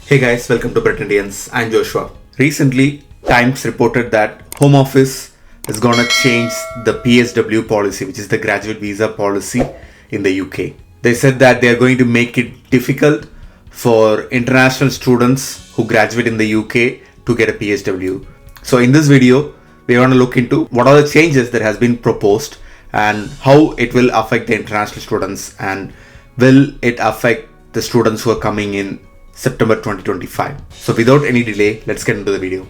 Hey guys, welcome to Brit Indians. I'm Joshua. Recently, Times reported that Home Office is gonna change the PSW policy, which is the graduate visa policy in the UK. They said that they are going to make it difficult for international students who graduate in the UK to get a PSW. So in this video, we're going to look into what are the changes that has been proposed and how it will affect the international students, and will it affect the students who are coming in September 2025. So without any delay, let's get into the video.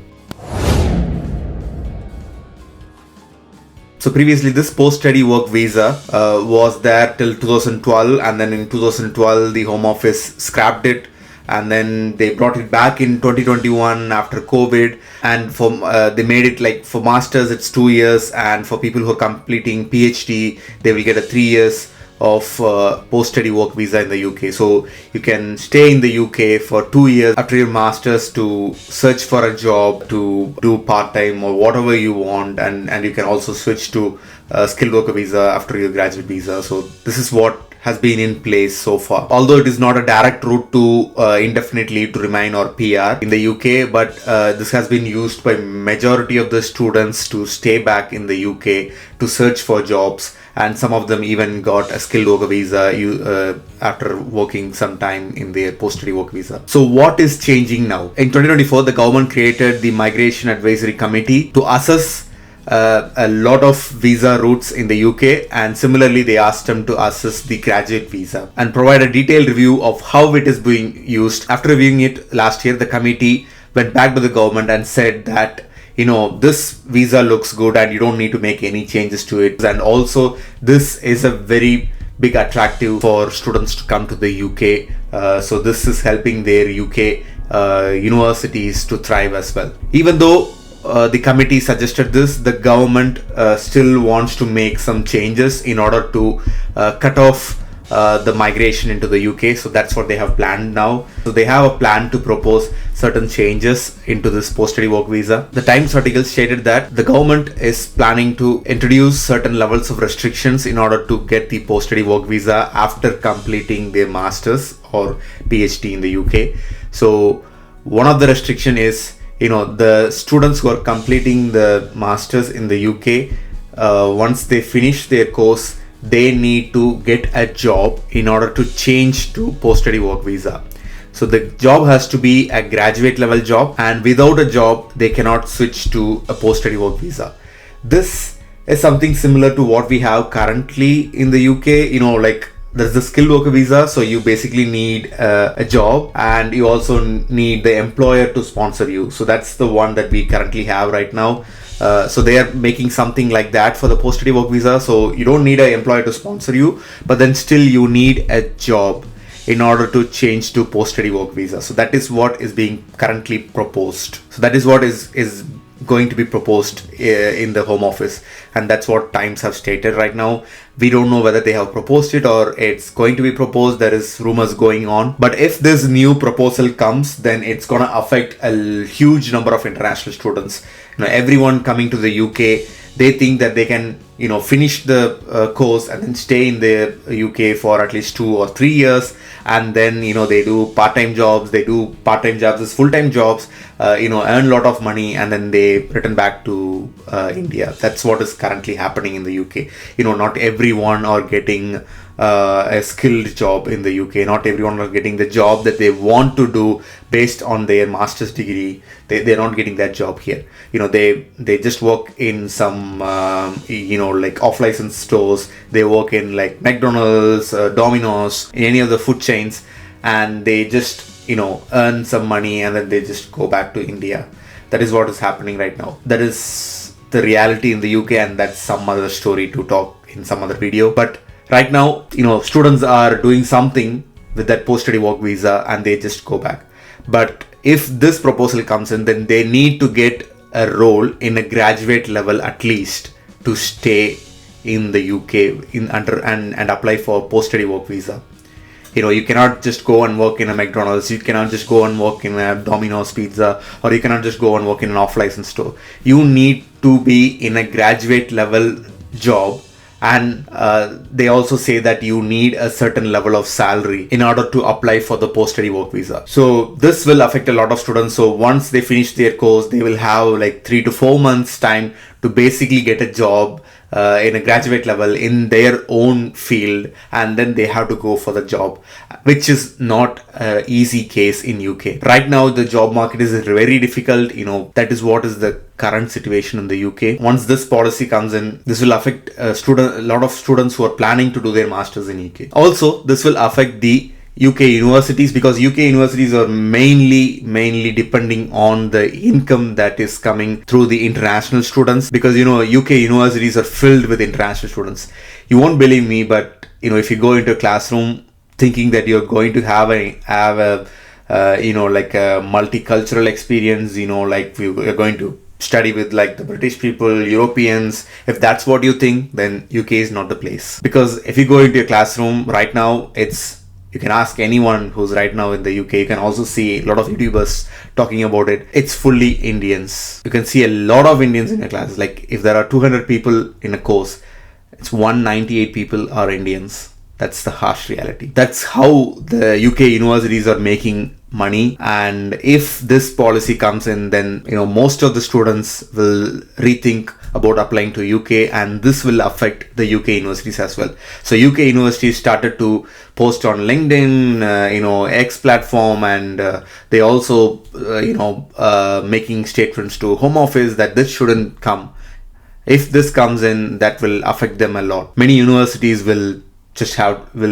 So previously this post-study work visa was there till 2012, and then in 2012 the Home Office scrapped it, and then they brought it back in 2021 after COVID, and they made it like for masters it's 2 years, and for people who are completing PhD they will get a 3 years of post-study work visa in the UK. So you can stay in the UK for 2 years after your masters to search for a job, to do part-time or whatever you want, and you can also switch to skilled worker visa after your graduate visa. So this is what has been in place so far. Although it is not a direct route to indefinite leave to remain or PR in the UK, but this has been used by majority of the students to stay back in the UK to search for jobs, and some of them even got a skilled worker visa after working some time in their post-study work visa. So what is changing now? In 2024, the government created the Migration Advisory Committee to assess a lot of visa routes in the UK, and similarly they asked them to assess the graduate visa and provide a detailed review of how it is being used. After reviewing it last year, the committee went back to the government and said that, you know, this visa looks good and you don't need to make any changes to it, and also this is a very big attractive for students to come to the UK. So this is helping their UK universities to thrive as well. Even though the committee suggested this, the government still wants to make some changes in order to cut off the migration into the UK. So that's what they have planned now. So they have a plan to propose certain changes into this post-study work visa. The Times article stated that the government is planning to introduce certain levels of restrictions in order to get the post-study work visa after completing their masters or PhD in the UK. So one of the restriction is, you know, the students who are completing the masters in the UK, once they finish their course, they need to get a job in order to change to post-study work visa. So the job has to be a graduate level job, and without a job they cannot switch to a post-study work visa. This is something similar to what we have currently in the UK. You know, like there's the skilled worker visa, so you basically need a job, and you also need the employer to sponsor you. So that's the one that we currently have right now. So they are making something like that for the post-study work visa. So you don't need an employer to sponsor you, but then still you need a job in order to change to post-study work visa. So that is what is being currently proposed. So that is what is going to be proposed in the Home Office, and that's what Times have stated right now. We don't know whether they have proposed it or it's going to be proposed. There is rumors going on, but if this new proposal comes, then it's gonna affect a huge number of international students. You know, everyone coming to the UK, they think that they can, you know, finish the course and then stay in the UK for at least 2 or 3 years, and then, you know, they do part-time jobs, as full-time jobs, you know, earn a lot of money, and then they return back to India. That's what is currently happening in the UK. You know, not everyone are getting a skilled job in the UK. Not everyone are getting the job that they want to do based on their master's degree. They're not getting that job here. You know, they just work in some you know, like off-license stores. They work in like McDonald's, Domino's, any of the food chains, and they just, you know, earn some money and then they just go back to India. That is what is happening right now. That is the reality in the UK, and that's some other story to talk in some other video. But right now, you know, students are doing something with that post-study work visa and they just go back. But if this proposal comes in, then they need to get a role in a graduate level at least to stay in the UK and apply for post-study work visa. You know, you cannot just go and work in a McDonald's, you cannot just go and work in a Domino's pizza, or you cannot just go and work in an off-license store. You need to be in a graduate level job And they also say that you need a certain level of salary in order to apply for the post-study work visa. So this will affect a lot of students. So once they finish their course, they will have like 3 to 4 months time to basically get a job in a graduate level in their own field, and then they have to go for the job, which is not an easy case in UK. Right now the job market is very difficult. That is what is the current situation in the UK. Once this policy comes in, this will affect a lot of students who are planning to do their masters in UK. Also, this will affect the UK universities, because UK universities are mainly depending on the income that is coming through the international students, because UK universities are filled with international students. You won't believe me, but if you go into a classroom thinking that you're going to have a like a multicultural experience, like you're going to study with like the British people, Europeans, if that's what you think, then UK is not the place. Because if you go into a classroom right now, you can ask anyone who's right now in the UK. You can also see a lot of YouTubers talking about it. It's fully Indians. You can see a lot of Indians in a class. Like if there are 200 people in a course, it's 198 people are Indians. That's the harsh reality. That's how the UK universities are making money. And if this policy comes in, then most of the students will rethink about applying to UK, and this will affect the UK universities as well. So UK universities started to post on LinkedIn, X platform, and they also making statements to Home Office that this shouldn't come. If this comes in, that will affect them a lot. Many universities will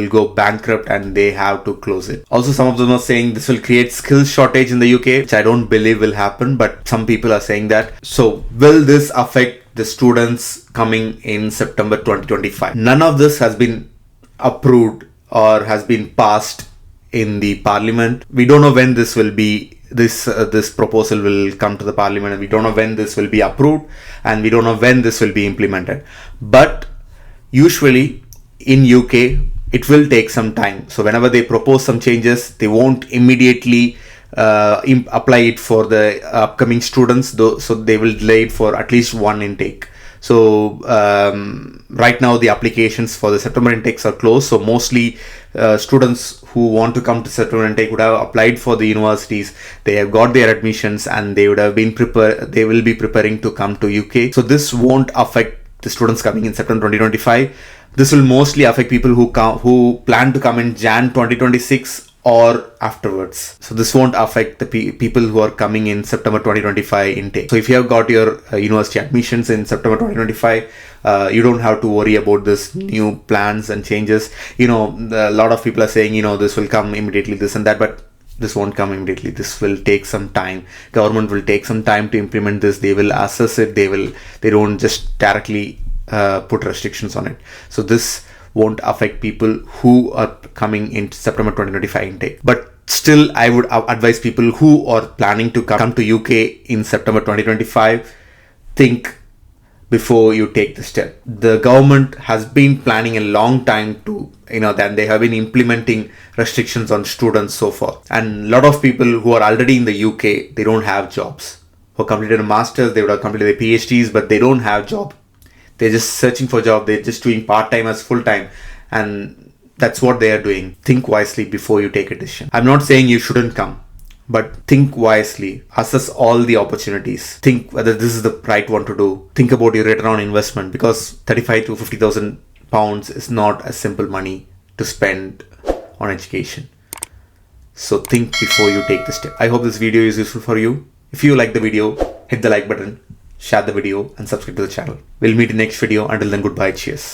go bankrupt and they have to close it. Also, some of them are saying this will create skills shortage in the UK, which I don't believe will happen, but some people are saying that. So will this affect the students coming in September 2025? None of this has been approved or has been passed in the parliament. We don't know when this will be, this proposal will come to the parliament, and we don't know when this will be approved, and we don't know when this will be implemented. But usually in UK, it will take some time. So whenever they propose some changes, they won't immediately apply it for the upcoming students, though. So they will delay it for at least one intake. So right now the applications for the September intakes are closed. So mostly students who want to come to September intake would have applied for the universities. They have got their admissions, and they would have been they will be preparing to come to UK. So this won't affect the students coming in September 2025. This will mostly affect people who plan to come in Jan 2026 or afterwards. So this won't affect the people who are coming in September 2025 intake. So if you have got your university admissions in September 2025, you don't have to worry about this new plans and changes. A lot of people are saying, this will come immediately, this and that, but this won't come immediately. This will take some time. Government will take some time to implement this. They will assess it. They don't just directly put restrictions on it. So this won't affect people who are coming in September 2025 intake. But still, I would advise people who are planning to come to UK in September 2025, think before you take the step. The government has been planning a long time to, that they have been implementing restrictions on students so far. And a lot of people who are already in the UK, they don't have jobs. Who completed a master's, they would have completed their PhDs, but they don't have job. They're just searching for a job. They're just doing part-time as full-time. And that's what they are doing. Think wisely before you take a decision. I'm not saying you shouldn't come, but think wisely. Assess all the opportunities. Think whether this is the right one to do. Think about your return on investment, because 35 to 50,000 pounds is not a simple money to spend on education. So think before you take the step. I hope this video is useful for you. If you like the video, hit the like button, share the video, and subscribe to the channel. We'll meet in the next video. Until then, goodbye. Cheers.